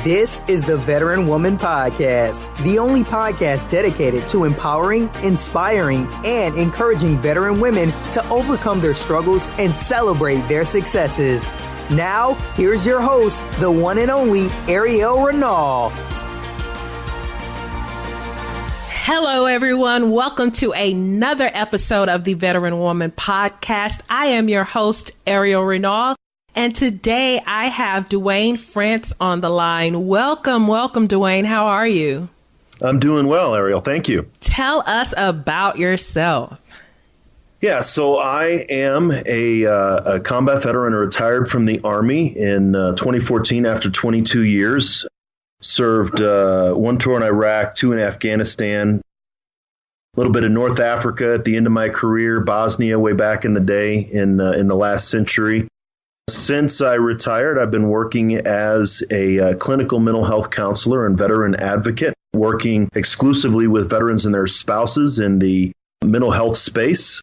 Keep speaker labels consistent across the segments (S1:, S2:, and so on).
S1: This is the Veteran Woman Podcast, the only podcast dedicated to empowering, inspiring, and encouraging veteran women to overcome their struggles and celebrate their successes. Now, here's your host, the one and only Airial Renaud.
S2: Hello, everyone. Welcome to another episode of the Veteran Woman Podcast. I am your host, Airial Renaud. And today I have Duanes France on the line. Welcome, Duane. How are you?
S3: I'm doing well, Airial. Thank you.
S2: Tell us about yourself.
S3: Yeah, so I am a combat veteran, retired from the Army in 2014 after 22 years. Served one tour in Iraq, 2 in Afghanistan, a little bit of North Africa at the end of my career, Bosnia way back in the day in the last century. Since I retired, I've been working as a clinical mental health counselor and veteran advocate, working exclusively with veterans and their spouses in the mental health space.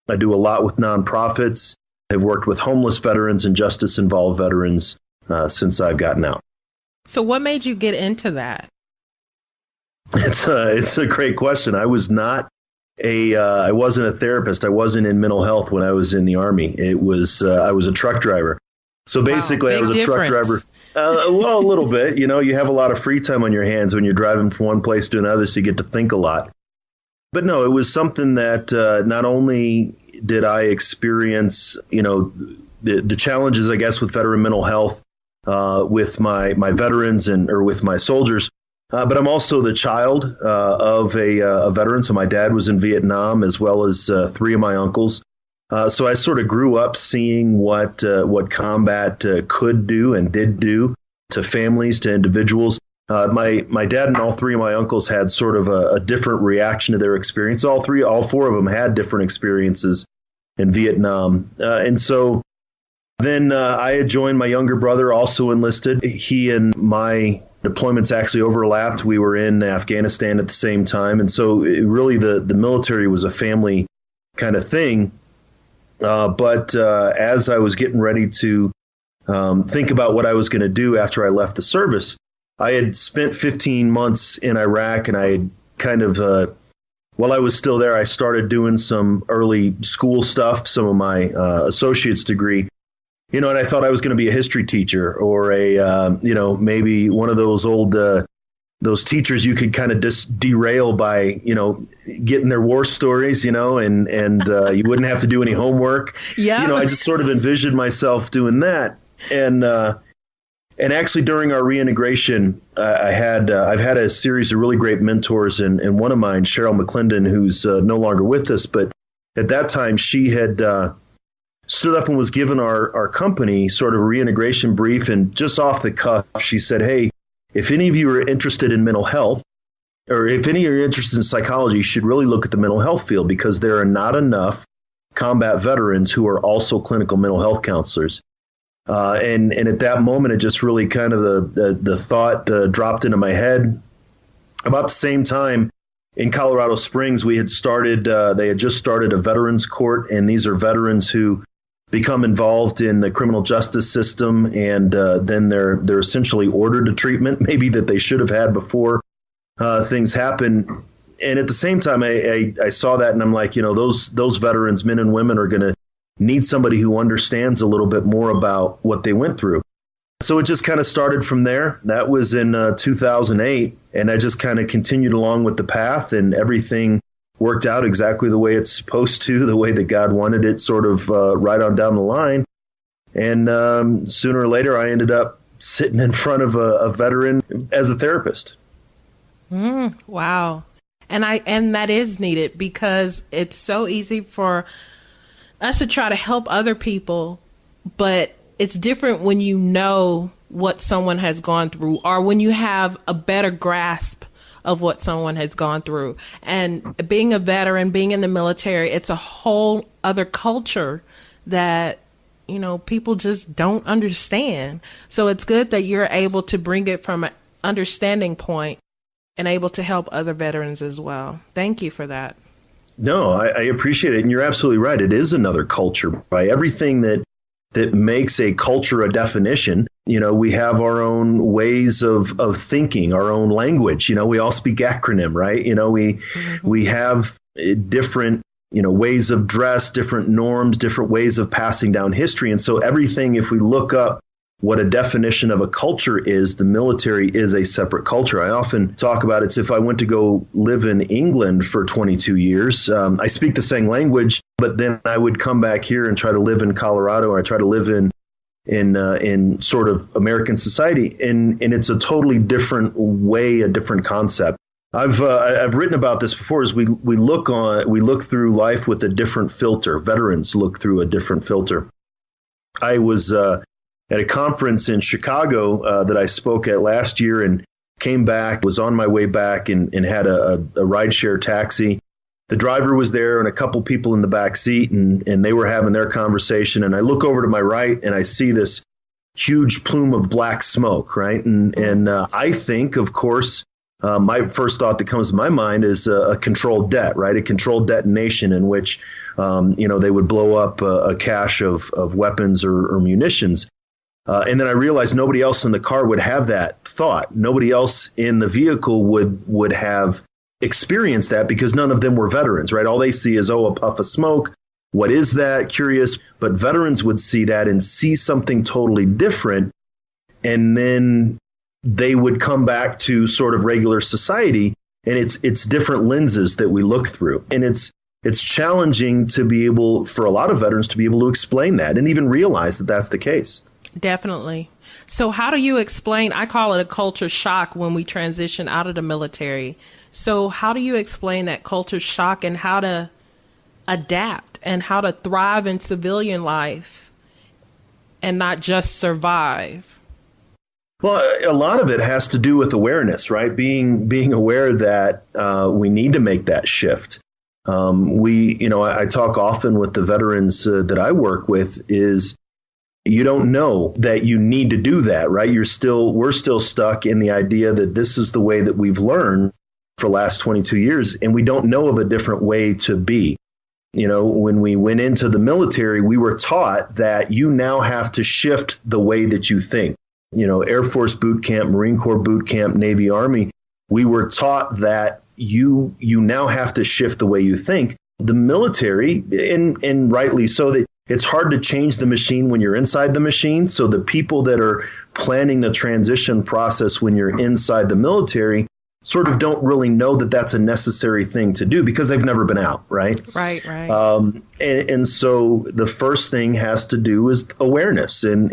S3: I do a lot with nonprofits. I've worked with homeless veterans and justice-involved veterans since I've gotten out.
S2: So what made you get into that?
S3: It's a great question. I wasn't a therapist. I wasn't in mental health when I was in the Army. I was a truck driver. So basically,
S2: wow,
S3: I was a truck driver. Well, a little bit. You know, you have a lot of free time on your hands when you're driving from one place to another, so you get to think a lot. But no, it was something that not only did I experience, the challenges, I guess, with veteran mental health with my veterans or with my soldiers. But I'm also the child of a veteran. So my dad was in Vietnam, as well as 3 of my uncles. So I sort of grew up seeing what combat could do and did do to families, to individuals. My dad and all 3 of my uncles had sort of a different reaction to their experience. All 4 of them had different experiences in Vietnam. And so then I had joined my younger brother, also enlisted. He and my deployments actually overlapped. We were in Afghanistan at the same time. And so really the military was a family kind of thing. But as I was getting ready to think about what I was going to do after I left the service, I had spent 15 months in Iraq, and I had kind of, while I was still there, I started doing some early school stuff, some of my associate's degree. And I thought I was going to be a history teacher or maybe one of those old, those teachers you could kind of just derail by, getting their war stories, and you wouldn't have to do any homework.
S2: Yeah.
S3: I just sort of envisioned myself doing that. And actually during our reintegration, I've had a series of really great mentors, and one of mine, Cheryl McClendon, who's no longer with us, but at that time she had stood up and was given our company sort of a reintegration brief, and just off the cuff, she said, "Hey, if any of you are interested in mental health, or if any of you are interested in psychology, you should really look at the mental health field, because there are not enough combat veterans who are also clinical mental health counselors." And at that moment, it just really kind of the thought dropped into my head. About the same time, in Colorado Springs, they had just started a veterans court, and these are veterans who become involved in the criminal justice system, and then they're essentially ordered to treatment, maybe that they should have had before things happen. And at the same time, I saw that, and I'm like, those veterans, men and women, are going to need somebody who understands a little bit more about what they went through. So it just kind of started from there. That was in 2008, and I just kind of continued along with the path, and everything worked out exactly the way it's supposed to, the way that God wanted it, sort of right on down the line. And sooner or later, I ended up sitting in front of a veteran as a therapist.
S2: Wow. And that is needed, because it's so easy for us to try to help other people, but it's different when you know what someone has gone through, or when you have a better grasp of what someone has gone through. And being a veteran, being in the military, it's a whole other culture that, people just don't understand. So it's good that you're able to bring it from an understanding point and able to help other veterans as well. Thank you for that.
S3: No, I appreciate it. And you're absolutely right. It is another culture. By everything that makes a culture a definition, We have our own ways of thinking, our own language. We all speak acronym, right? We have different, ways of dress, different norms, different ways of passing down history. And so everything, if we look up what a definition of a culture is, the military is a separate culture. I often talk about it. If I went to go live in England for 22 years, I speak the same language, but then I would come back here and try to live in Colorado, or I try to live in sort of American society, and it's a totally different way, a different concept. I've written about this before. Is we look through life with a different filter. Veterans look through a different filter. I was at a conference in Chicago that I spoke at last year, and came back, was on my way back, and had a rideshare taxi. The driver was there and a couple people in the back seat, and they were having their conversation. And I look over to my right and I see this huge plume of black smoke, right? And I think, of course, my first thought that comes to my mind is a controlled det, right? A controlled detonation in which, they would blow up a cache of weapons or munitions. And then I realized nobody else in the car would have that thought. Nobody else in the vehicle would have experienced that, because none of them were veterans, right? All they see is, a puff of smoke. What is that? Curious. But veterans would see that and see something totally different. And then they would come back to sort of regular society. And it's different lenses that we look through. And it's challenging to be able, for a lot of veterans, to be able to explain that and even realize that that's the case.
S2: Definitely. So how do you explain, I call it a culture shock when we transition out of the military. So how do you explain that culture shock and how to adapt and how to thrive in civilian life and not just survive?
S3: Well, a lot of it has to do with awareness, right? Being aware that we need to make that shift. I talk often with the veterans that I work with is, you don't know that you need to do that, right? We're still stuck in the idea that this is the way that we've learned for the last 22 years, and we don't know of a different way to be. When we went into the military, we were taught that you now have to shift the way that you think. Air Force boot camp, Marine Corps boot camp, Navy, Army, we were taught that you now have to shift the way you think. The military, and rightly so, that it's hard to change the machine when you're inside the machine. So the people that are planning the transition process when you're inside the military sort of don't really know that that's a necessary thing to do, because they've never been out, right?
S2: Right.
S3: And so the first thing has to do is awareness. And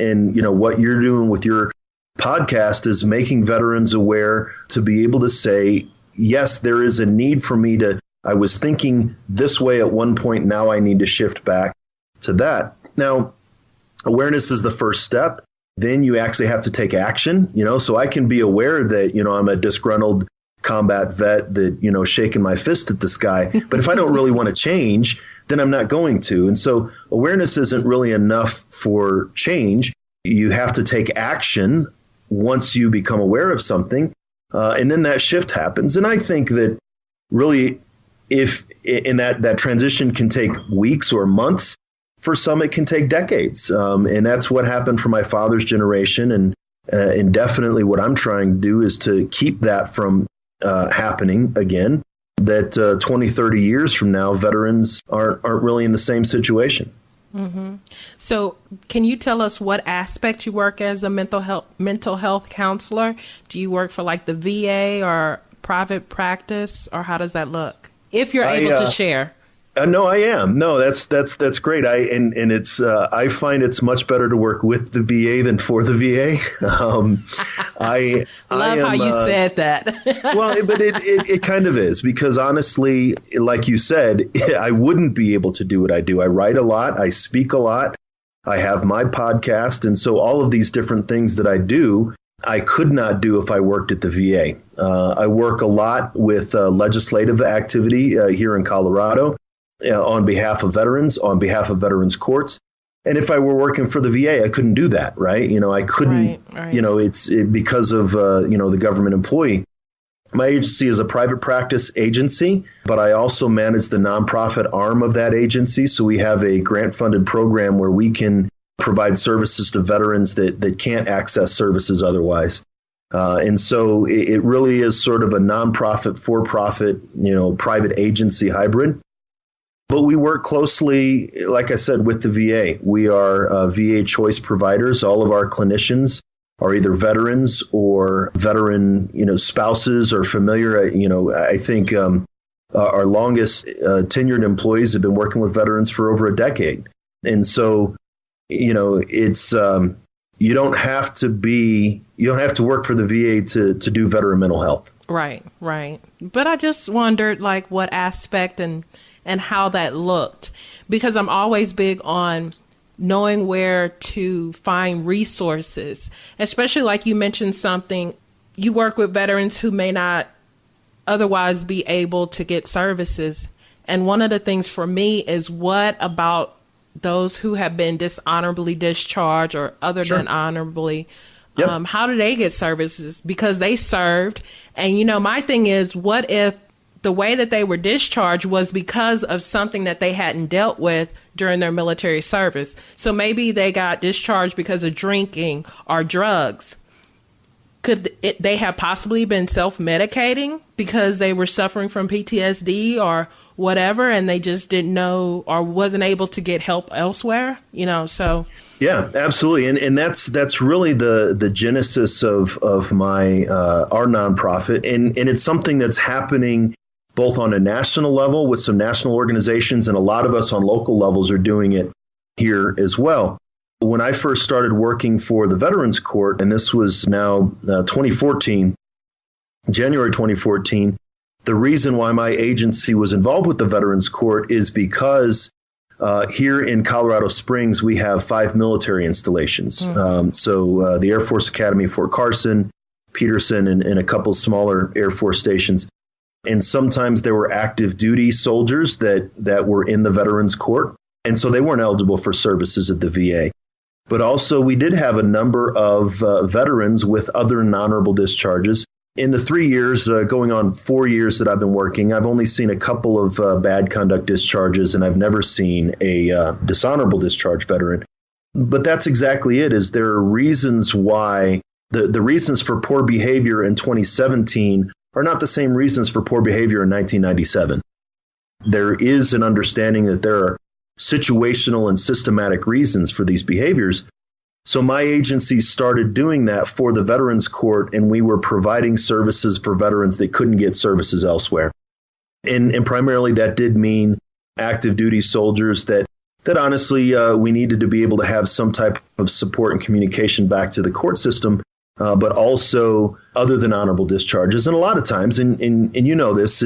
S3: what you're doing with your podcast is making veterans aware to be able to say, yes, there is a need for me I was thinking this way at one point, now I need to shift back to that. Now, awareness is the first step. Then you actually have to take action, so I can be aware that, I'm a disgruntled combat vet that, shaking my fist at the sky. But if I don't really want to change, then I'm not going to. And so awareness isn't really enough for change. You have to take action once you become aware of something. And then that shift happens. And I think that really, if in that transition can take weeks or months, for some, it can take decades. And that's what happened for my father's generation. And definitely what I'm trying to do is to keep that from happening again, that 20, 30 years from now, veterans aren't really in the same situation.
S2: Mm-hmm. So can you tell us what aspect you work as a mental health counselor? Do you work for like the VA or private practice, or how does that look? If you're able to share.
S3: No, I am. No, that's great. I find it's much better to work with the VA than for the VA. I
S2: love how you said that.
S3: Well, but it kind of is, because honestly, like you said, I wouldn't be able to do what I do. I write a lot. I speak a lot. I have my podcast. And so all of these different things that I do, I could not do if I worked at the VA. I work a lot with legislative activity here in Colorado. On behalf of veterans, on behalf of veterans courts. And if I were working for the VA, I couldn't do that, right? I couldn't, right. Because of, the government employee. My agency is a private practice agency, but I also manage the nonprofit arm of that agency. So we have a grant-funded program where we can provide services to veterans that can't access services otherwise. And so it really is sort of a nonprofit, for-profit, private agency hybrid. But we work closely, like I said, with the VA. We are VA choice providers. All of our clinicians are either veterans or veteran, spouses or familiar. I think our longest tenured employees have been working with veterans for over a decade. And so, it's you don't have to work for the VA to do veteran mental health.
S2: Right. But I just wondered, like, what aspect and how that looked, because I'm always big on knowing where to find resources, especially like you mentioned something. You work with veterans who may not otherwise be able to get services. And one of the things for me is, what about those who have been dishonorably discharged or other than honorably? Yep. How do they get services? Because they served. And, my thing is, what if the way that they were discharged was because of something that they hadn't dealt with during their military service? So maybe they got discharged because of drinking or drugs. Could they have possibly been self-medicating because they were suffering from PTSD or whatever, and they just didn't know or wasn't able to get help elsewhere? So.
S3: Yeah, absolutely. And that's really the genesis of my our nonprofit. And it's something that's happening both on a national level with some national organizations, and a lot of us on local levels are doing it here as well. When I first started working for the Veterans Court, and this was now 2014, January 2014, the reason why my agency was involved with the Veterans Court is because here in Colorado Springs, we have 5 military installations. So the Air Force Academy, Fort Carson, Peterson, and a couple smaller Air Force stations. And sometimes there were active duty soldiers that were in the Veterans Court. And so they weren't eligible for services at the VA. But also we did have a number of veterans with other non-honorable discharges. In the 3 years, going on 4 years that I've been working, I've only seen a couple of bad conduct discharges, and I've never seen a dishonorable discharge veteran. But that's exactly it, is there are reasons why the reasons for poor behavior in 2017 are not the same reasons for poor behavior in 1997. There is an understanding that there are situational and systematic reasons for these behaviors. So my agency started doing that for the Veterans Court, and we were providing services for veterans that couldn't get services elsewhere. And primarily that did mean active duty soldiers that honestly we needed to be able to have some type of support and communication back to the court system, but also other than honorable discharges. And a lot of times, and you know this,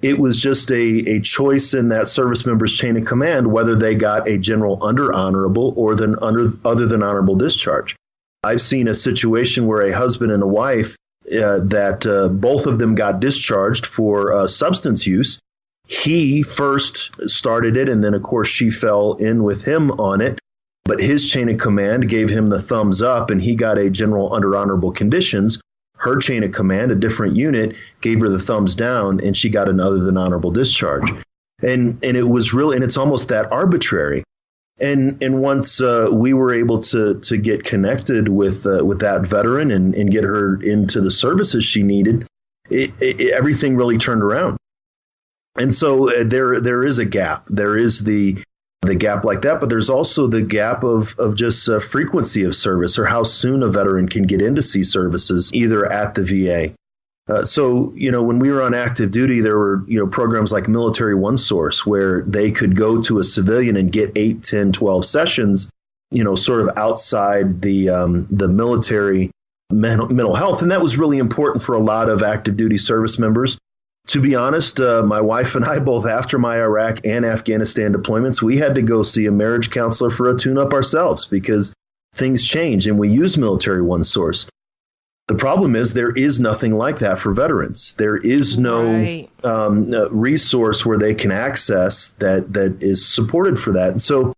S3: it was just a choice in that service member's chain of command whether they got a general under honorable or other than honorable discharge. I've seen a situation where a husband and a wife that both of them got discharged for substance use. He first started it, and then, of course, she fell in with him on it. But his chain of command gave him the thumbs up, and he got a general under honorable conditions. Her chain of command, a different unit, gave her the thumbs down, and she got an other than honorable discharge. And it was really, and it's almost that arbitrary. And once we were able to get connected with that veteran and get her into the services she needed, everything really turned around. And so there is a gap. There is the gap like that, but there's also the gap of just frequency of service, or how soon a veteran can get in to see services either at the VA. So, when we were on active duty, there were, programs like Military One Source where they could go to a civilian and get 8, 10, 12 sessions, sort of outside the military mental health. And that was really important for a lot of active duty service members. To be honest, my wife and I, both after my Iraq and Afghanistan deployments, we had to go see a marriage counselor for a tune-up ourselves because things change, and we use Military One Source. The problem is there is nothing like that for veterans. There is no resource where they can access that is supported for that. And so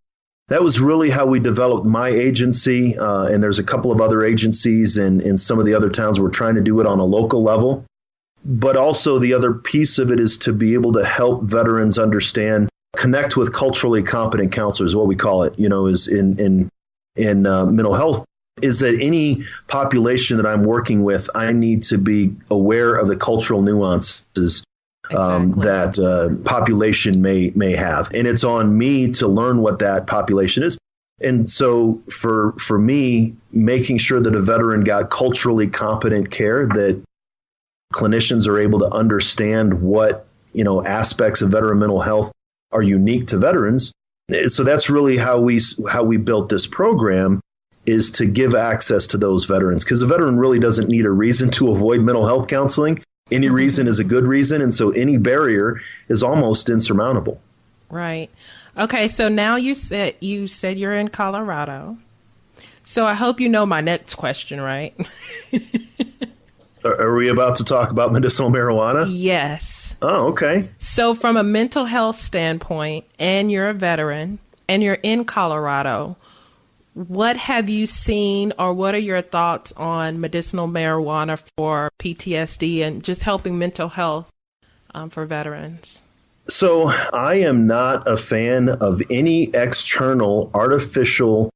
S3: that was really how we developed my agency. And there's a couple of other agencies in some of the other towns. We're trying to do it on a local level. But also the other piece of it is to be able to help veterans understand, connect with culturally competent counselors, what we call it, is in in mental health is that any population that I'm working with, I need to be aware of the cultural nuances that population may have. And it's on me to learn what that population is. And so for me, making sure that a veteran got culturally competent care, that clinicians are able to understand what, aspects of veteran mental health are unique to veterans. So that's really how we built this program, is to give access to those veterans, because a veteran really doesn't need a reason to avoid mental health counseling. Any reason is a good reason. And so any barrier is almost insurmountable.
S2: Right. Okay. So now you said you're in Colorado. So I hope you know my next question, right?
S3: Are we about to talk about medicinal marijuana?
S2: Yes.
S3: Oh, okay.
S2: So from a mental health standpoint, and you're a veteran, and you're in Colorado, what have you seen, or what are your thoughts on medicinal marijuana for PTSD and just helping mental health for veterans?
S3: So I am not a fan of any external artificial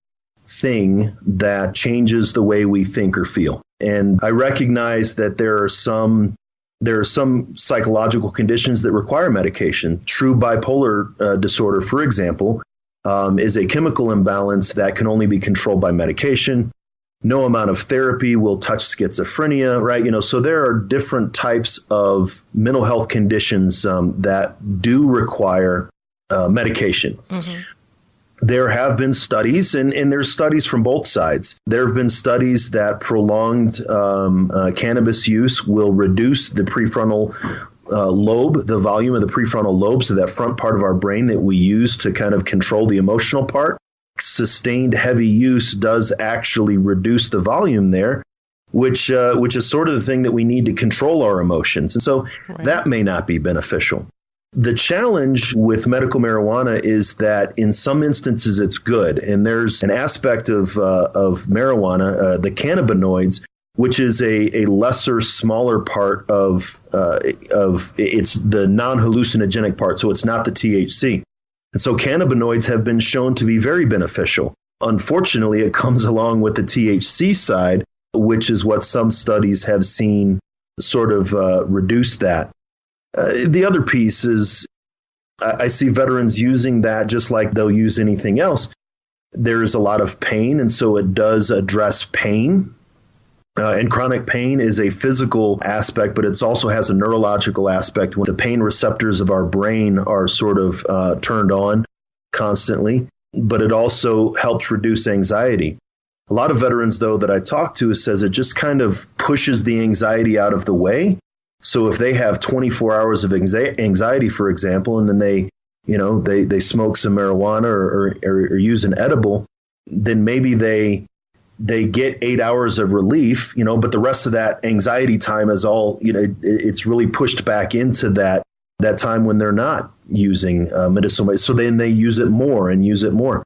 S3: thing that changes the way we think or feel. And I recognize that there are some psychological conditions that require medication. True bipolar disorder, for example, is a chemical imbalance that can only be controlled by medication. No amount of therapy will touch schizophrenia, right? So there are different types of mental health conditions that do require medication. Mm-hmm. There have been studies, and there's studies from both sides. There have been studies that prolonged cannabis use will reduce the prefrontal lobe, the volume of the prefrontal lobe, so that front part of our brain that we use to kind of control the emotional part. Sustained heavy use does actually reduce the volume there, which is sort of the thing that we need to control our emotions. And so that may not be beneficial. The challenge with medical marijuana is that in some instances it's good. And there's an aspect of marijuana, the cannabinoids, which is a lesser, smaller part of it's the non-hallucinogenic part. So it's not the THC. And so cannabinoids have been shown to be very beneficial. Unfortunately, it comes along with the THC side, which is what some studies have seen sort of reduce that. The other piece is I see veterans using that just like they'll use anything else. There's a lot of pain, and so it does address pain. And chronic pain is a physical aspect, but it also has a neurological aspect when the pain receptors of our brain are sort of turned on constantly. But it also helps reduce anxiety. A lot of veterans, though, that I talk to says it just kind of pushes the anxiety out of the way. So if they have 24 hours of anxiety, for example, and then they smoke some marijuana or use an edible, then maybe they get 8 hours of relief, but the rest of that anxiety time is all, it's really pushed back into that time when they're not using medicinal. So then they use it more and use it more.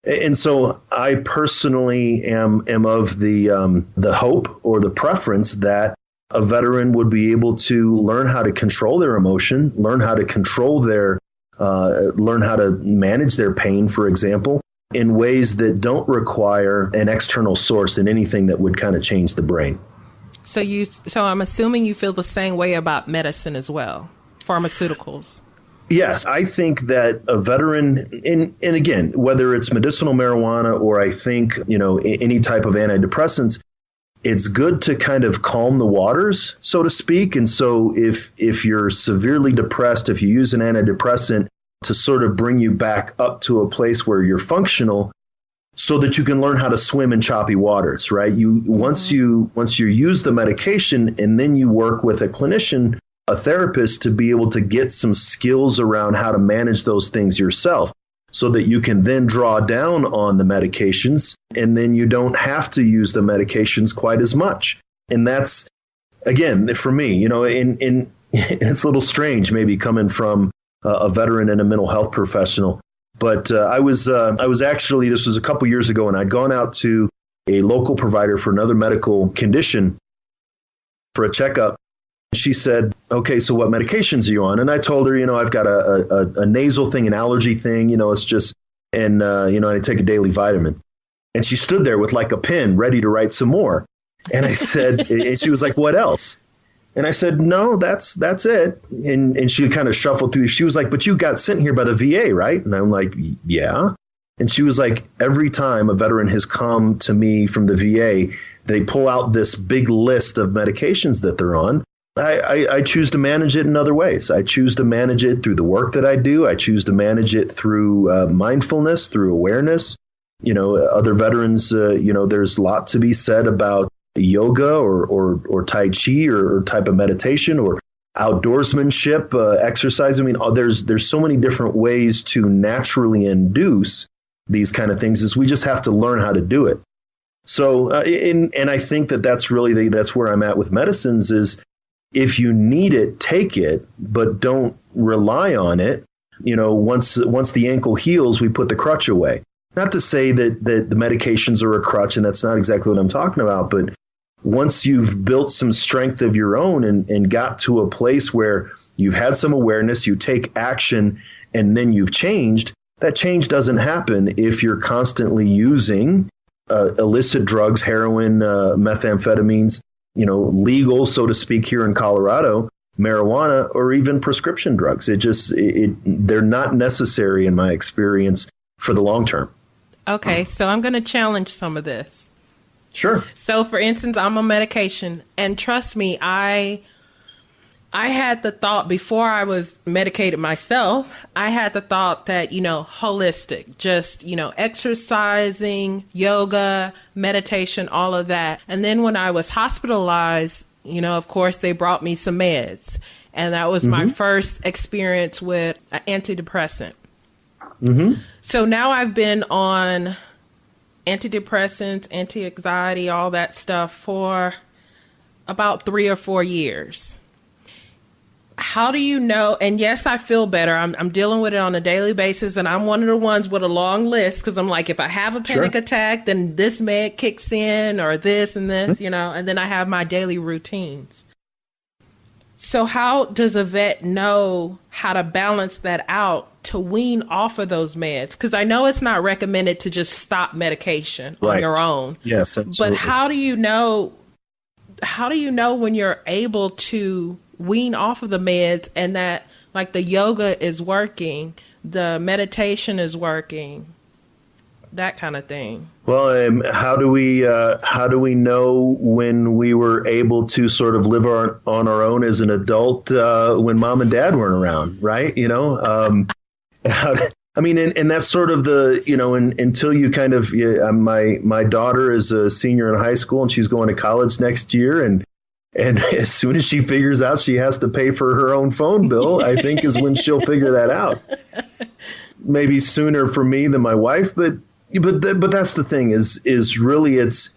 S3: And so I personally am of the hope or the preference that a veteran would be able to learn how to control their emotion, learn how to learn how to manage their pain, for example, in ways that don't require an external source and anything that would kind of change the brain.
S2: So I'm assuming you feel the same way about medicine as well, pharmaceuticals.
S3: Yes, I think that a veteran, and again, whether it's medicinal marijuana or I think, any type of antidepressants, it's good to kind of calm the waters, so to speak. And so if you're severely depressed, if you use an antidepressant to sort of bring you back up to a place where you're functional so that you can learn how to swim in choppy waters, right? Once you use the medication and then you work with a clinician, a therapist, to be able to get some skills around how to manage those things yourself, so that you can then draw down on the medications and then you don't have to use the medications quite as much. And that's, again, for me, it's a little strange maybe coming from a veteran and a mental health professional. But I was actually, this was a couple years ago, and I'd gone out to a local provider for another medical condition for a checkup. She said, okay, so what medications are you on? And I told her, I've got a nasal thing, an allergy thing, it's just, and I take a daily vitamin. And she stood there with like a pen ready to write some more. And I said, and she was like, what else? And I said, no, that's it. And she kind of shuffled through. She was like, but you got sent here by the VA, right? And I'm like, yeah. And she was like, every time a veteran has come to me from the VA, they pull out this big list of medications that they're on. I choose to manage it in other ways. I choose to manage it through the work that I do. I choose to manage it through mindfulness, through awareness. Other veterans, there's a lot to be said about yoga or Tai Chi or type of meditation or outdoorsmanship, exercise. I mean, there's so many different ways to naturally induce these kind of things, is we just have to learn how to do it. So, and I think that's really that's where I'm at with medicines is, if you need it, take it, but don't rely on it. Once the ankle heals, we put the crutch away. Not to say that the medications are a crutch, and that's not exactly what I'm talking about, but once you've built some strength of your own and got to a place where you've had some awareness, you take action, and then you've changed, that change doesn't happen if you're constantly using illicit drugs, heroin, methamphetamines, legal, so to speak, here in Colorado, marijuana, or even prescription drugs. They're not necessary, in my experience, for the long term.
S2: Okay, so I'm going to challenge some of this.
S3: Sure. So,
S2: for instance, I'm on medication, and trust me, I had the thought before I was medicated myself, I had the thought that, holistic, just, exercising, yoga, meditation, all of that. And then when I was hospitalized, of course, they brought me some meds. And that was my first experience with an antidepressant. Mm-hmm. So now I've been on antidepressants, anti-anxiety, all that stuff for about 3 or 4 years. How do you know? And yes, I feel better. I'm dealing with it on a daily basis. And I'm one of the ones with a long list, because I'm like, if I have a panic attack, then this med kicks in, or this and this, and then I have my daily routines. So how does a vet know how to balance that out to wean off of those meds? Because I know it's not recommended to just stop medication on your own.
S3: Yes, absolutely.
S2: But how do you know when you're able to wean off of the meds, and that, like, the yoga is working, the meditation is working, that kind of thing?
S3: Well, how do we know when we were able to sort of live on our own as an adult when mom and dad weren't around, right? And that's sort of the, until you kind of, my daughter is a senior in high school and she's going to college next year. And as soon as she figures out she has to pay for her own phone bill, I think is when she'll figure that out. Maybe sooner for me than my wife, but that's the thing is really it's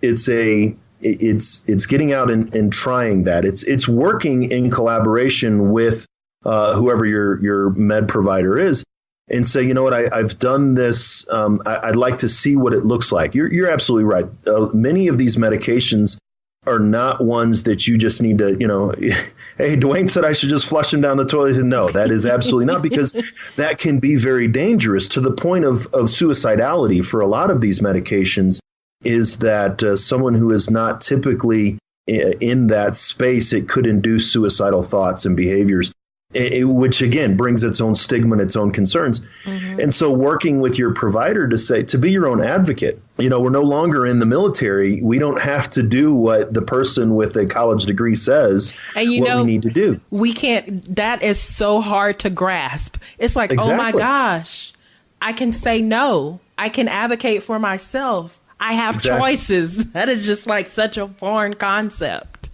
S3: getting out and trying that. It's working in collaboration with whoever your med provider is, and say, you know what, I've done this. I'd like to see what it looks like. You're absolutely right. Many of these medications are not ones that you just need to, hey, Duane said I should just flush him down the toilet. No, that is absolutely not, because that can be very dangerous to the point of suicidality for a lot of these medications, is that someone who is not typically in that space, it could induce suicidal thoughts and behaviors, which again brings its own stigma and its own concerns. Mm-hmm. And so working with your provider to be your own advocate. We're no longer in the military. We don't have to do what the person with a college degree says we need to do.
S2: We can't. That is so hard to grasp. It's like, exactly. Oh my gosh, I can say no. I can advocate for myself. I have choices. That is just like such a foreign concept.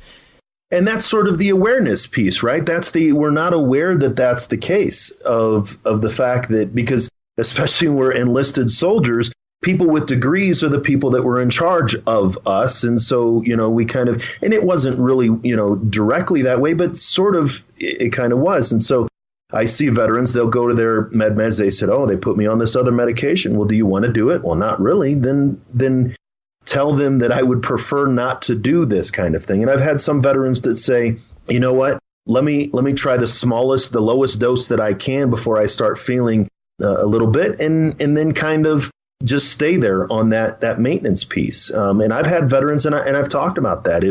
S3: And that's sort of the awareness piece, right? We're not aware that that's the case of the fact that, because especially when we're enlisted soldiers, people with degrees are the people that were in charge of us. And so, we kind of, and it wasn't really, directly that way, but sort of it kind of was. And so I see veterans, they'll go to their meds. They said, oh, they put me on this other medication. Well, do you want to do it? Well, not really. Then tell them that I would prefer not to do this kind of thing. And I've had some veterans that say, you know what, let me try the lowest dose that I can before I start feeling a little bit, and then kind of just stay there on that maintenance piece. And I've had veterans, and I've talked about that.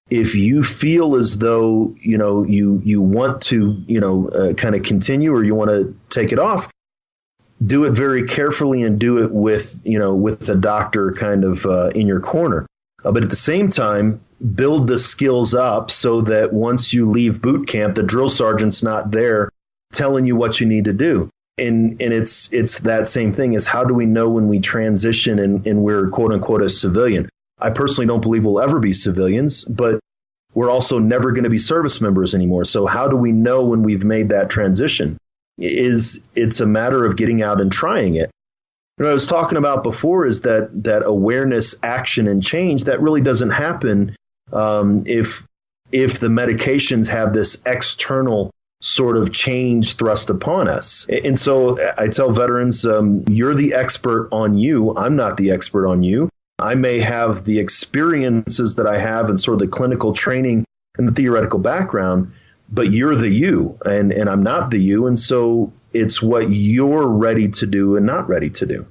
S3: If you feel as though, you want to, kind of continue, or you want to take it off, do it very carefully and do it with the doctor kind of in your corner. But at the same time, build the skills up so that once you leave boot camp, the drill sergeant's not there telling you what you need to do. And it's that same thing is, how do we know when we transition and we're quote unquote a civilian? I personally don't believe we'll ever be civilians, but we're also never going to be service members anymore. So how do we know when we've made that transition? It's a matter of getting out and trying it. What I was talking about before is that awareness, action, and change that really doesn't happen if the medications have this external sort of change thrust upon us. And so I tell veterans, you're the expert on you. I'm not the expert on you. I may have the experiences that I have and sort of the clinical training and the theoretical background, but you're the you, and I'm not the you. And so it's what you're ready to do and not ready to do.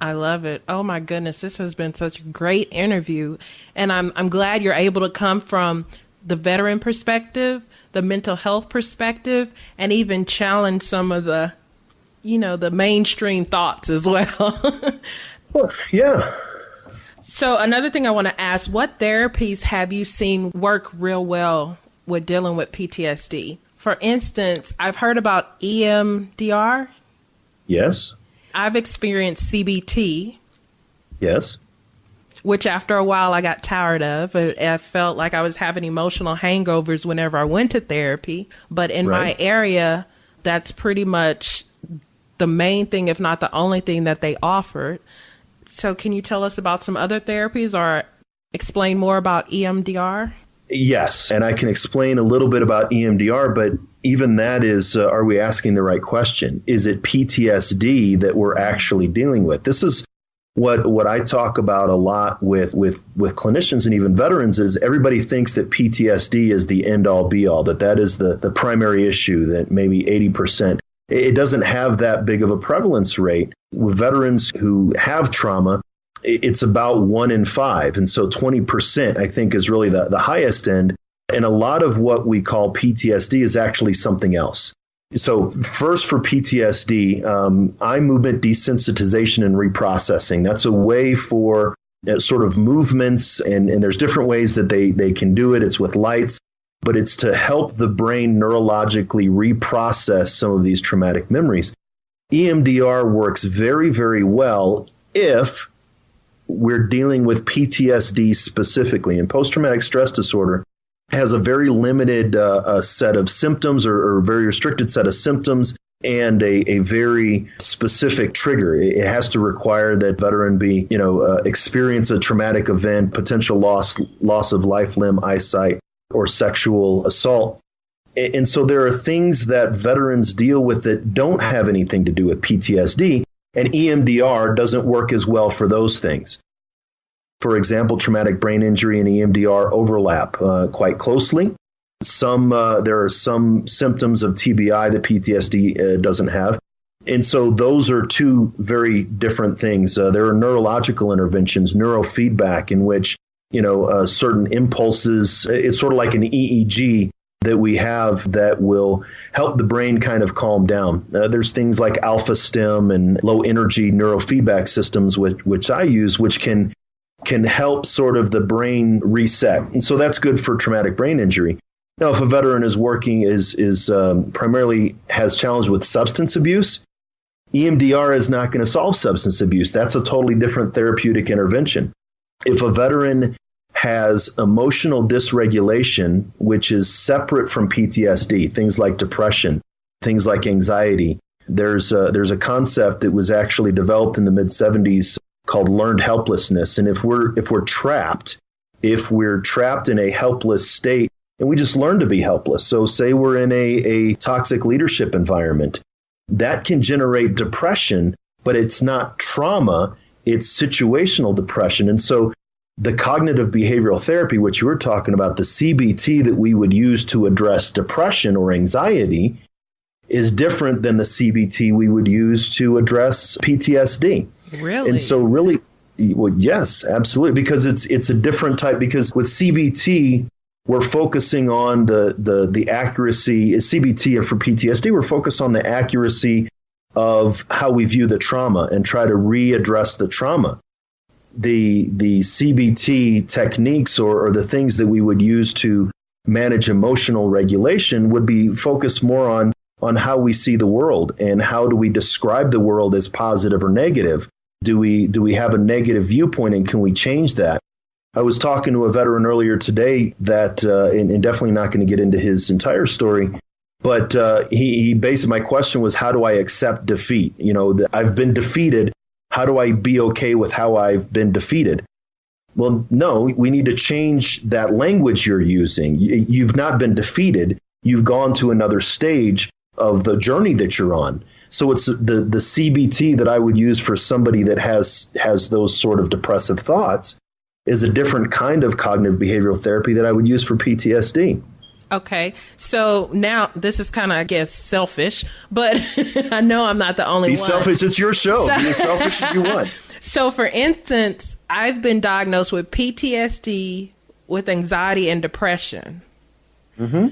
S2: I love it. Oh my goodness, this has been such a great interview. And I'm glad you're able to come from the veteran perspective, the mental health perspective, and even challenge some of the, the mainstream thoughts as well.
S3: Well, yeah.
S2: So another thing I want to ask, what therapies have you seen work real well with dealing with PTSD? For instance, I've heard about EMDR.
S3: Yes.
S2: I've experienced CBT.
S3: Yes.
S2: Which after a while I got tired of. I felt like I was having emotional hangovers whenever I went to therapy. But in my area, that's pretty much the main thing, if not the only thing that they offered. So can you tell us about some other therapies or explain more about EMDR?
S3: Yes, and I can explain a little bit about EMDR, but even that is, are we asking the right question? Is it PTSD that we're actually dealing with? This is what I talk about a lot with clinicians and even veterans is everybody thinks that PTSD is the end all be all, that is the primary issue, that maybe 80%. It doesn't have that big of a prevalence rate. With veterans who have trauma, it's about 1 in 5. And so 20%, I think, is really the highest end. And a lot of what we call PTSD is actually something else. So first for PTSD, eye movement desensitization and reprocessing. That's a way for sort of movements, and there's different ways that they can do it. It's with lights, but it's to help the brain neurologically reprocess some of these traumatic memories. EMDR works very, very well if we're dealing with PTSD specifically. And post-traumatic stress disorder has a very limited set of symptoms or very restricted set of symptoms and a very specific trigger. It has to require that veteran be, experience a traumatic event, potential loss of life, limb, eyesight, or sexual assault. And so there are things that veterans deal with that don't have anything to do with PTSD, and EMDR doesn't work as well for those things. For example, traumatic brain injury and EMDR overlap quite closely. There are some symptoms of TBI that PTSD doesn't have. And so those are two very different things. There are neurological interventions, neurofeedback, in which, certain impulses, it's sort of like an EEG that we have that will help the brain kind of calm down. There's things like alpha stim and low energy neurofeedback systems, which I use, which can help sort of the brain reset. And so that's good for traumatic brain injury. Now, if a veteran is primarily has challenge with substance abuse, EMDR is not going to solve substance abuse. That's a totally different therapeutic intervention. If a veteran has emotional dysregulation, which is separate from PTSD, things like depression, things like anxiety, there's a concept that was actually developed in the mid-70s called learned helplessness. And if we're trapped in a helpless state, and we just learn to be helpless. So say we're in a toxic leadership environment, that can generate depression, but it's not trauma, it's situational depression. And so the cognitive behavioral therapy, which you were talking about, the CBT that we would use to address depression or anxiety, is different than the CBT we would use to address PTSD.
S2: Really?
S3: And so really, well, yes, absolutely, because it's a different type, because with CBT, we're focusing on the accuracy. CBT and for PTSD, we're focused on the accuracy of how we view the trauma and try to readdress the trauma. The CBT techniques or the things that we would use to manage emotional regulation would be focused more on how we see the world and how do we describe the world as positive or negative. Do we have a negative viewpoint, and can we change that? I was talking to a veteran earlier today that, and definitely not going to get into his entire story, but he basically, my question was, how do I accept defeat? I've been defeated. How do I be okay with how I've been defeated? Well, no, we need to change that language you're using. You've not been defeated. You've gone to another stage of the journey that you're on. So it's the CBT that I would use for somebody that has those sort of depressive thoughts is a different kind of cognitive behavioral therapy that I would use for PTSD.
S2: Okay. So now this is kind of, I guess, selfish, but I know I'm not the only one.
S3: Be selfish. It's your show. Be as selfish as you want.
S2: So for instance, I've been diagnosed with PTSD, with anxiety and depression. Mm-hmm.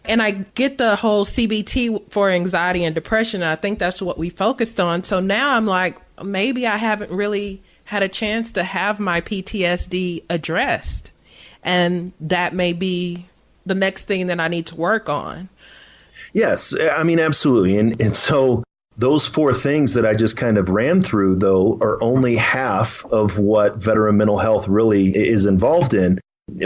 S2: And I get the whole CBT for anxiety and depression. And I think that's what we focused on. So now I'm like, maybe I haven't really had a chance to have my PTSD addressed. And that may be the next thing that I need to work on. Yes,
S3: I mean, absolutely. And so those four things that I just kind of ran through, though, are only half of what veteran mental health really is involved in.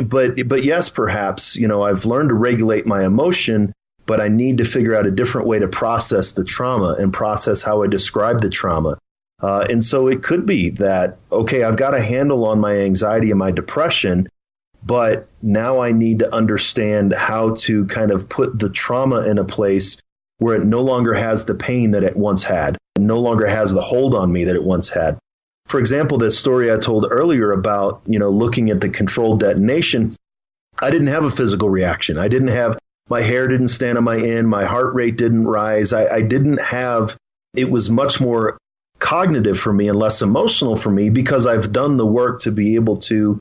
S3: But yes, perhaps, I've learned to regulate my emotion, but I need to figure out a different way to process the trauma and process how I describe the trauma. And so it could be that, okay, I've got a handle on my anxiety and my depression, but now I need to understand how to kind of put the trauma in a place where it no longer has the pain that it once had, it no longer has the hold on me that it once had. For example, this story I told earlier about, looking at the controlled detonation, I didn't have a physical reaction. I didn't have, my hair didn't stand on my end, my heart rate didn't rise. I didn't have, it was much more cognitive for me and less emotional for me because I've done the work to be able to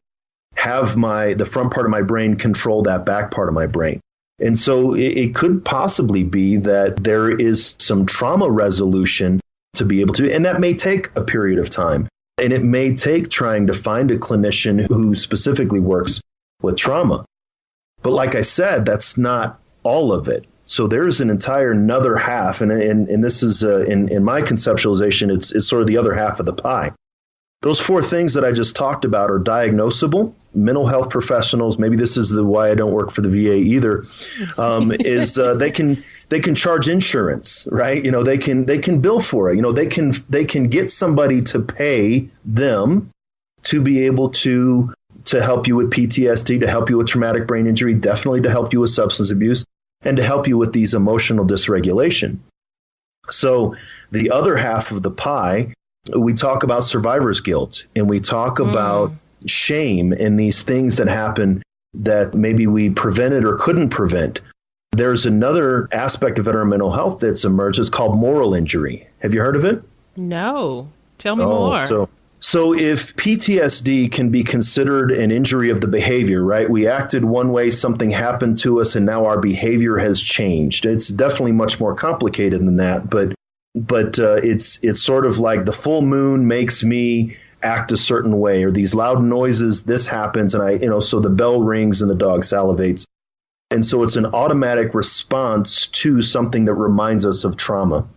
S3: have the front part of my brain control that back part of my brain. And so it could possibly be that there is some trauma resolution to be able to, and that may take a period of time. And it may take trying to find a clinician who specifically works with trauma. But like I said, that's not all of it. So there's an entire another half, and this is in my conceptualization, it's sort of the other half of the pie. Those four things that I just talked about are diagnosable. Mental health professionals, maybe this is why I don't work for the VA either, is they can charge insurance, right? They can bill for it. They can get somebody to pay them to be able to help you with PTSD, to help you with traumatic brain injury, definitely to help you with substance abuse, and to help you with these emotional dysregulation. So the other half of the pie, we talk about survivor's guilt, and we talk about shame and these things that happen that maybe we prevented or couldn't prevent. There's another aspect of veteran mental health that's emerged. It's called moral injury. Have you heard of it?
S2: No. Tell me more.
S3: So if PTSD can be considered an injury of the behavior, right? We acted one way, something happened to us, and now our behavior has changed. It's definitely much more complicated than that, but it's sort of like the full moon makes me act a certain way, or these loud noises, this happens, and so the bell rings and the dog salivates. And so it's an automatic response to something that reminds us of trauma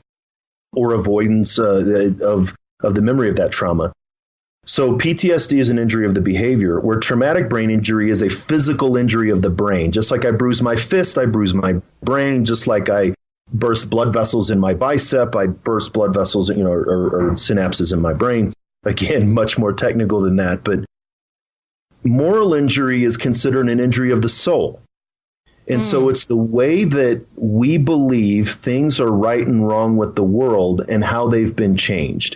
S3: or avoidance of the memory of that trauma. So PTSD is an injury of the behavior, where traumatic brain injury is a physical injury of the brain. Just like I bruise my fist, I bruise my brain. Just like I burst blood vessels in my bicep, I burst blood vessels, or synapses in my brain. Again, much more technical than that. But moral injury is considered an injury of the soul. And so it's the way that we believe things are right and wrong with the world and how they've been changed.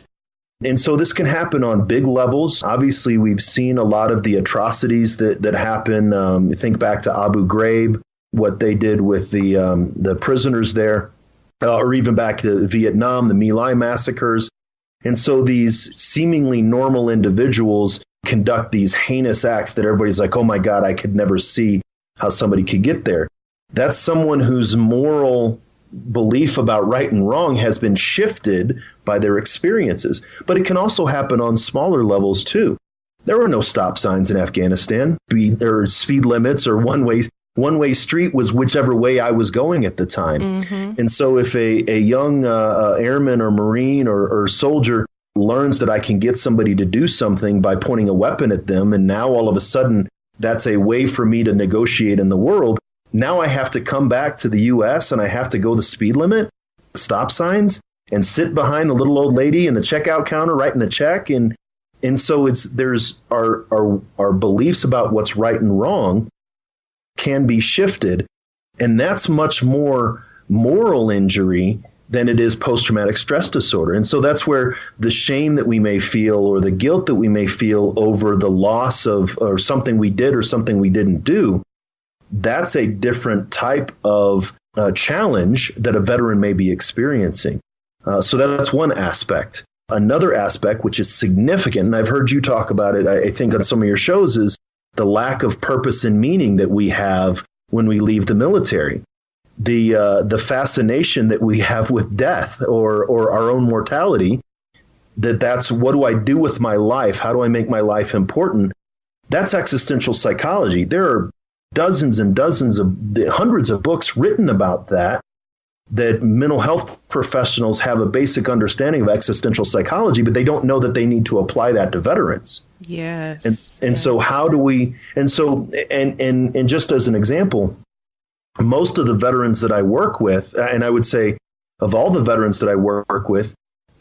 S3: And so this can happen on big levels. Obviously, we've seen a lot of the atrocities that happen. Think back to Abu Ghraib, what they did with the prisoners there. or even back to Vietnam, the My Lai massacres. And so these seemingly normal individuals conduct these heinous acts that everybody's like, oh my God, I could never see how somebody could get there. That's someone whose moral belief about right and wrong has been shifted by their experiences. But it can also happen on smaller levels too. There were no stop signs in Afghanistan, or speed limits, or one-way street was whichever way I was going at the time. Mm-hmm. And so if a young airman or Marine or soldier learns that I can get somebody to do something by pointing a weapon at them, and now all of a sudden that's a way for me to negotiate in the world, now I have to come back to the U.S. and I have to go the speed limit, stop signs, and sit behind the little old lady in the checkout counter writing the check. And so there's our beliefs about what's right and wrong can be shifted. And that's much more moral injury than it is post-traumatic stress disorder. And so that's where the shame that we may feel or the guilt that we may feel over the loss of or something we did or something we didn't do, that's a different type of challenge that a veteran may be experiencing. So that's one aspect. Another aspect, which is significant, and I've heard you talk about it, I think, on some of your shows, is the lack of purpose and meaning that we have when we leave the military. The fascination that we have with death or our own mortality, that's what do I do with my life? How do I make my life important? That's existential psychology. There are dozens and dozens of hundreds of books written about that mental health professionals have a basic understanding of existential psychology, but they don't know that they need to apply that to veterans.
S2: Yes.
S3: And so how do we, and just as an example, most of the veterans that I work with, and I would say of all the veterans that I work with,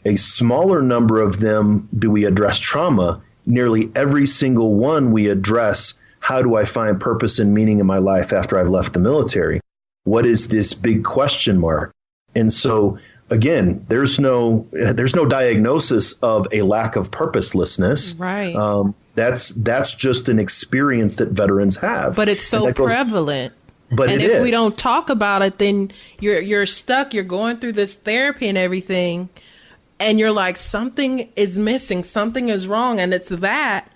S3: a smaller number of them do we address trauma. Nearly every single one we address, how do I find purpose and meaning in my life after I've left the military? What is this big question mark? And so, again, there's no diagnosis of a lack of purposelessness.
S2: Right.
S3: That's just an experience that veterans have.
S2: But it's so prevalent. And if we don't talk about it, then you're stuck. You're going through this therapy and everything, and you're like, something is missing, something is wrong, and it's that.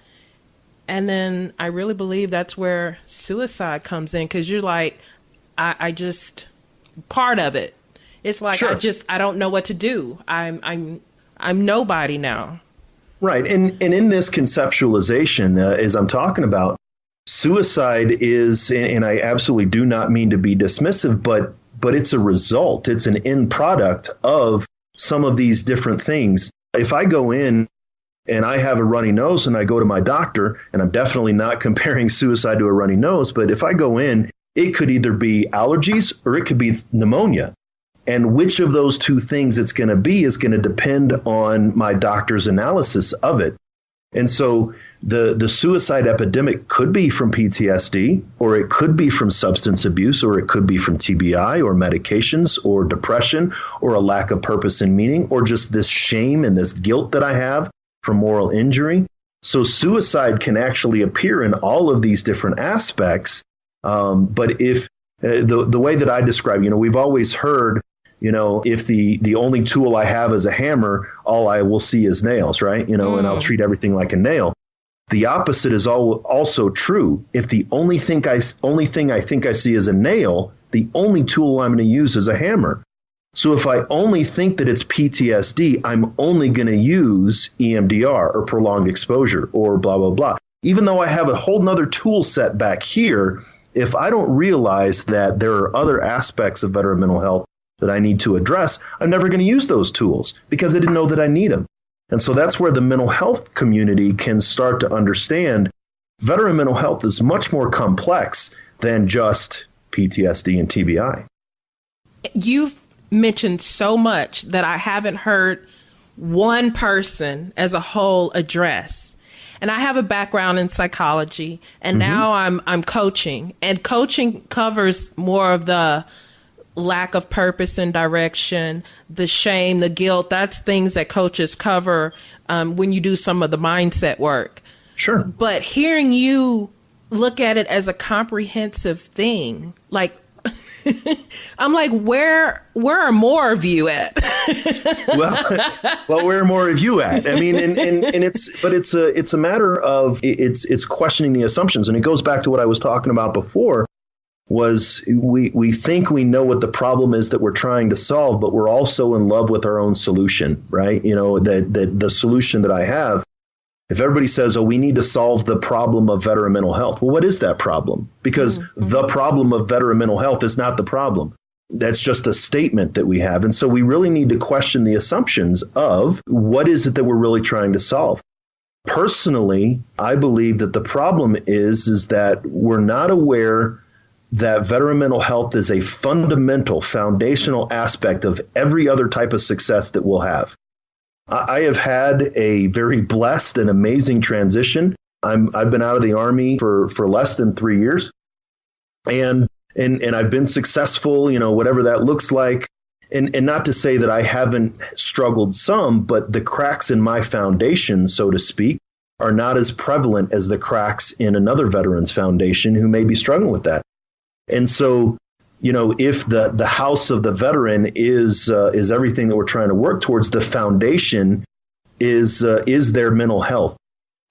S2: And then I really believe that's where suicide comes in, because you're like, I just part of it. It's like, sure. I don't know what to do. I'm nobody now.
S3: Right. And in this conceptualization, as I'm talking about, suicide is, and I absolutely do not mean to be dismissive, but it's a result. It's an end product of some of these different things. If I go in and I have a runny nose and I go to my doctor, and I'm definitely not comparing suicide to a runny nose, but if I go in, it could either be allergies or it could be pneumonia. And which of those two things it's going to be is going to depend on my doctor's analysis of it. And so the suicide epidemic could be from PTSD, or it could be from substance abuse, or it could be from TBI or medications or depression or a lack of purpose and meaning, or just this shame and this guilt that I have from moral injury. So suicide can actually appear in all of these different aspects. But if the way that I describe, we've always heard, if the only tool I have is a hammer, all I will see is nails, right? And I'll treat everything like a nail. The opposite is also true. If the only thing I think I see is a nail, the only tool I'm going to use is a hammer. So if I only think that it's PTSD, I'm only going to use EMDR or prolonged exposure or blah, blah, blah. Even though I have a whole nother tool set back here, if I don't realize that there are other aspects of veteran mental health that I need to address, I'm never going to use those tools because I didn't know that I need them. And so that's where the mental health community can start to understand veteran mental health is much more complex than just PTSD and TBI.
S2: You've mentioned so much that I haven't heard one person as a whole address. And I have a background in psychology, and now I'm coaching. And coaching covers more of the lack of purpose and direction, the shame, the guilt. That's things that coaches cover when you do some of the mindset work.
S3: Sure.
S2: But hearing you look at it as a comprehensive thing, like I'm like, where are more of you at?
S3: well, where are more of you at? I mean, and it's a matter of it's questioning the assumptions. And it goes back to what I was talking about before, was we think we know what the problem is that we're trying to solve, but we're also in love with our own solution, right? You know, that the solution that I have, if everybody says, oh, we need to solve the problem of veteran mental health. Well, what is that problem? Because the problem of veteran mental health is not the problem. That's just a statement that we have. And so we really need to question the assumptions of what is it that we're really trying to solve. Personally, I believe that the problem is that we're not aware that veteran mental health is a fundamental, foundational aspect of every other type of success that we'll have. I have had a very blessed and amazing transition. I've been out of the Army for less than 3 years, and I've been successful, you know, whatever that looks like. And not to say that I haven't struggled some, but the cracks in my foundation, so to speak, are not as prevalent as the cracks in another veteran's foundation who may be struggling with that. And so, you know, if the house of the veteran is everything that we're trying to work towards, the foundation is their mental health.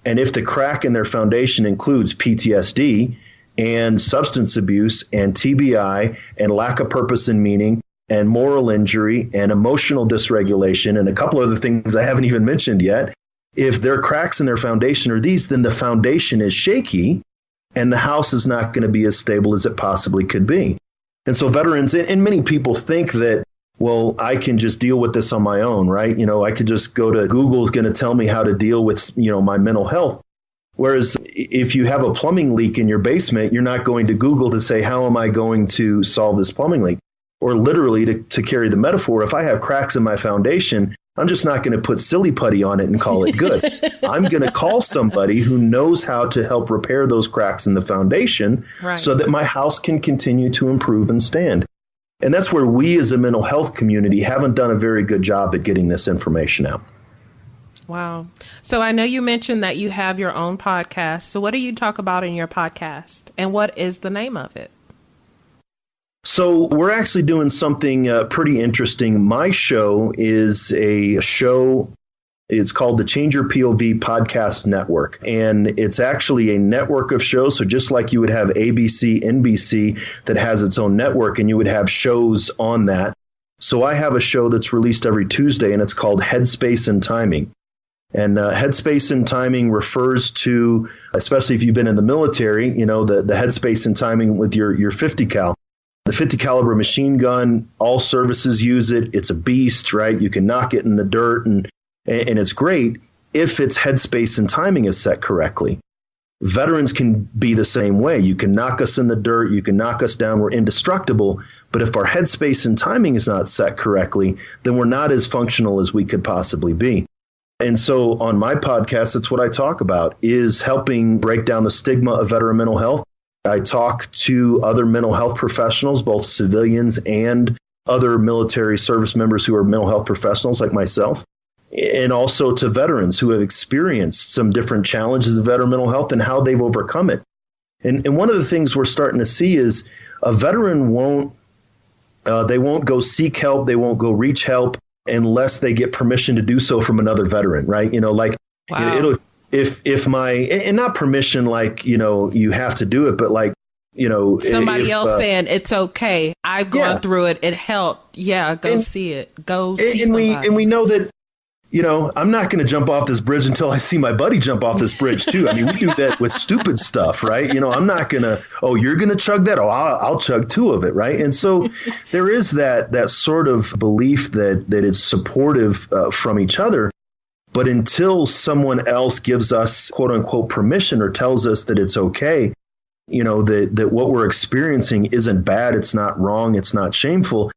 S3: And if the crack in their foundation includes PTSD and substance abuse and TBI and lack of purpose and meaning and moral injury and emotional dysregulation and a couple other things I haven't even mentioned yet, if their cracks in their foundation are these, then the foundation is shaky and the house is not going to be as stable as it possibly could be. And so veterans, and many people think that, well, I can just deal with this on my own, right? You know, I could just go to Google is going to tell me how to deal with, you know, my mental health. Whereas if you have a plumbing leak in your basement, you're not going to Google to say, how am I going to solve this plumbing leak? Or literally to carry the metaphor, if I have cracks in my foundation, I'm just not going to put silly putty on it and call it good. I'm going to call somebody who knows how to help repair those cracks in the foundation so that my house can continue to improve and stand. And that's where we as a mental health community haven't done a very good job at getting this information out.
S2: Wow. So I know you mentioned that you have your own podcast. So what do you talk about in your podcast? And what is the name of it?
S3: So we're actually doing something pretty interesting. My show is a show, it's called the Change Your POV Podcast Network. And it's actually a network of shows. So just like you would have ABC, NBC that has its own network, and you would have shows on that. So I have a show that's released every Tuesday, and it's called Headspace and Timing. And headspace and timing refers to, especially if you've been in the military, you know, the headspace and timing with your 50 cal. The 50 caliber machine gun, all services use it. It's a beast, right? You can knock it in the dirt and it's great if its headspace and timing is set correctly. Veterans can be the same way. You can knock us in the dirt. You can knock us down. We're indestructible. But if our headspace and timing is not set correctly, then we're not as functional as we could possibly be. And so on my podcast, that's what I talk about, is helping break down the stigma of veteran mental health. I talk to other mental health professionals, both civilians and other military service members who are mental health professionals like myself, and also to veterans who have experienced some different challenges of veteran mental health and how they've overcome it. And one of the things we're starting to see is a veteran won't go seek help. They won't go reach help unless they get permission to do so from another veteran, right? You know, like
S2: wow.
S3: If my, and not permission, like, you know, you have to do it, but like, you know,
S2: somebody else saying it's okay. I've gone through it. It helped. Yeah. Go see it. Go see somebody. And we know that, you know, I'm not going to jump off this bridge until I see my buddy jump off this bridge too. I mean, we do that with stupid stuff, right? You know, I'm not going to, oh, you're going to chug that. Oh, I'll chug two of it. Right. And so there is that sort of belief that it's supportive from each other. But until someone else gives us, quote unquote, permission or tells us that it's okay, you know, that what we're experiencing isn't bad, it's not wrong, it's not shameful.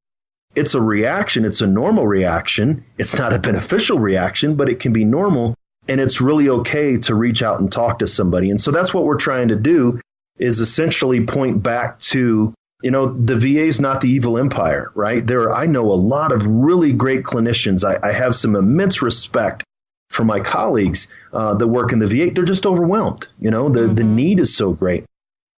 S2: It's a reaction. It's a normal reaction. It's not a beneficial reaction, but it can be normal. And it's really okay to reach out and talk to somebody. And so that's what we're trying to do, is essentially point back to, you know, the VA is not the evil empire, right? I know a lot of really great clinicians. I have some immense respect for my colleagues that work in the VA. They're just overwhelmed. You know, the need is so great.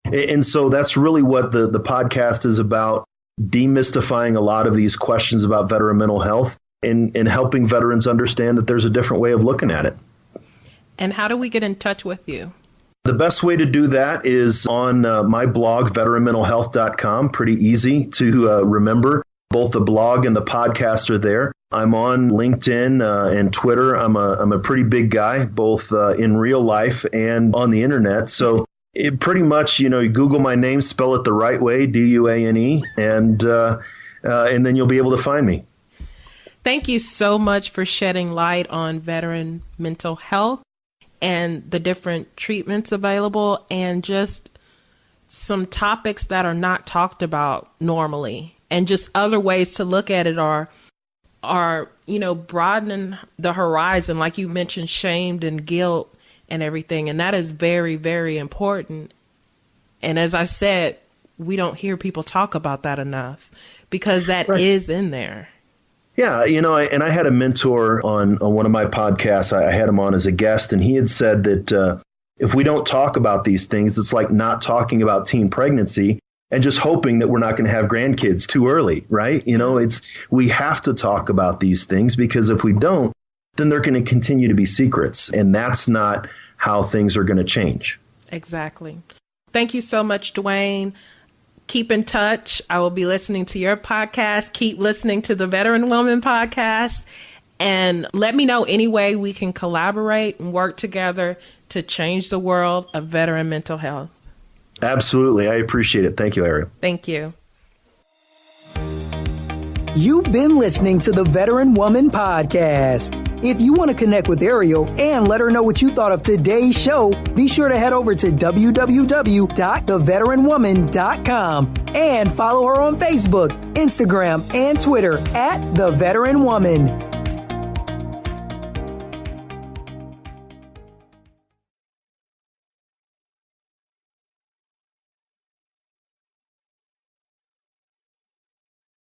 S2: And so that's really what the podcast is about.
S3: demystifying a lot of these questions about veteran mental health and helping veterans understand that there's a different way of looking at it.
S2: And how do we get in touch with you?
S3: The best way to do that is on my blog, veteranmentalhealth.com. Pretty easy to remember. Both the blog and the podcast are there. I'm on LinkedIn and Twitter. I'm a pretty big guy, both in real life and on the internet. So it pretty much, you Google my name, spell it the right way, Duane, and then you'll be able to find me.
S2: Thank you so much for shedding light on veteran mental health and the different treatments available, and just some topics that are not talked about normally, and just other ways to look at it are broadening the horizon, like you mentioned, shamed and guilt and everything. And that is very, very important. And as I said, we don't hear people talk about that enough, because that is in there.
S3: Yeah, and I had a mentor on one of my podcasts. I had him on as a guest, and he had said that if we don't talk about these things, it's like not talking about teen pregnancy and just hoping that we're not going to have grandkids too early, right? We have to talk about these things, because if we don't, then they're going to continue to be secrets, and that's not how things are going to change.
S2: Exactly. Thank you so much, Duane. Keep in touch. I will be listening to your podcast. Keep listening to the Veteran Woman Podcast. And let me know any way we can collaborate and work together to change the world of veteran mental health.
S3: Absolutely. I appreciate it. Thank you, Airial.
S2: Thank you.
S1: You've been listening to the Veteran Woman Podcast. If you want to connect with Airial and let her know what you thought of today's show, be sure to head over to www.theveteranwoman.com and follow her on Facebook, Instagram, and Twitter @The Veteran Woman.